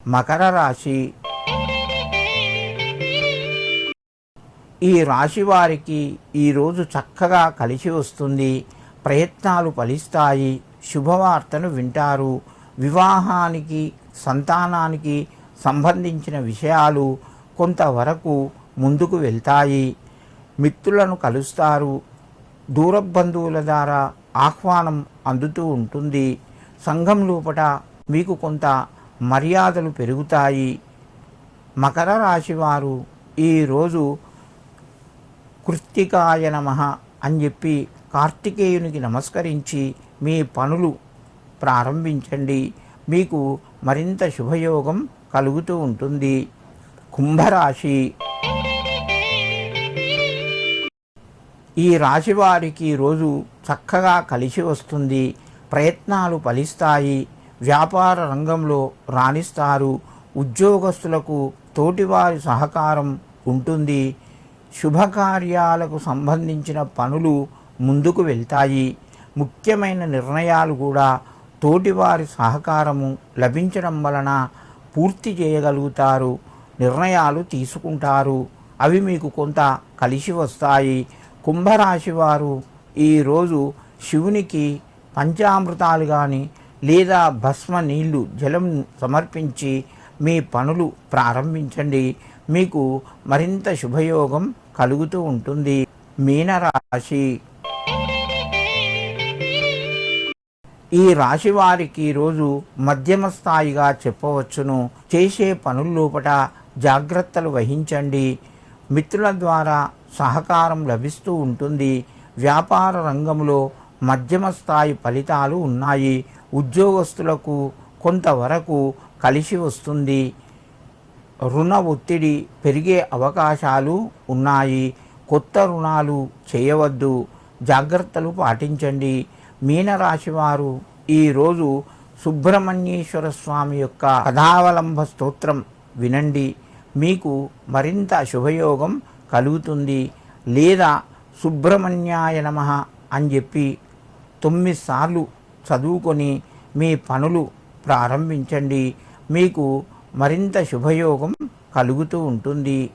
మకర రాశి. ఈ రాశి వారికి ఈరోజు చక్కగా కలిసి వస్తుంది. ప్రయత్నాలు ఫలిస్తాయి. శుభవార్తను వింటారు. వివాహానికి, సంతానానికి సంబంధించిన విషయాలు కొంతవరకు ముందుకు వెళ్తాయి. మిత్రులను కలుస్తారు. దూర బంధువుల ద్వారా ఆహ్వానం అందుతూ ఉంటుంది. సంఘం లోపట మీకు కొంత మర్యాదలు పెరుగుతాయి. మకర రాశి వారు ఈరోజు కృత్తికాయ నమః అని చెప్పి కార్తికేయునికి నమస్కరించి మీ పనులు ప్రారంభించండి. మీకు మరింత శుభయోగం కలుగుతూ ఉంటుంది. కుంభరాశి. ఈ రాశి వారికి ఈరోజు చక్కగా కలిసి వస్తుంది. ప్రయత్నాలు ఫలిస్తాయి. వ్యాపార రంగంలో రాణిస్తారు. ఉద్యోగస్తులకు తోటివారి సహకారం ఉంటుంది. శుభకార్యాలకు సంబంధించిన పనులు ముందుకు వెళ్తాయి. ముఖ్యమైన నిర్ణయాలు కూడా తోటివారి సహకారము లభించడం వలన పూర్తి చేయగలుగుతారు. నిర్ణయాలు తీసుకుంటారు. అవి మీకు కొంత కలిసి వస్తాయి. కుంభరాశి వారు ఈరోజు శివునికి పంచామృతాలు కానీ లేదా భస్మ నీళ్లు జలం సమర్పించి మీ పనులు ప్రారంభించండి. మీకు మరింత శుభయోగం కలుగుతూ ఉంటుంది. మీనరాశి. ఈ రాశి వారికి ఈరోజు మధ్యమ స్థాయిగా చెప్పవచ్చును. చేసే పనుల లోపట జాగ్రత్తలు వహించండి. మిత్రుల ద్వారా సహకారం లభిస్తూ ఉంటుంది. వ్యాపార రంగంలో మధ్యమ స్థాయి ఫలితాలు ఉన్నాయి. ఉద్యోగస్తులకు కొంతవరకు కలిసి వస్తుంది. రుణ ఒత్తిడి పెరిగే అవకాశాలు ఉన్నాయి. కొత్త రుణాలు చేయవద్దు. జాగ్రత్తలు పాటించండి. మీనరాశి వారు ఈరోజు సుబ్రహ్మణ్యేశ్వర స్వామి యొక్క కథావలంబ స్తోత్రం వినండి. మీకు మరింత శుభయోగం కలుగుతుంది. లేదా సుబ్రహ్మణ్యాయ నమః అని చెప్పి 9 సార్లు చదువుకొని మీ పనులు ప్రారంభించండి. మీకు మరింత శుభయోగం కలుగుతూ ఉంటుంది.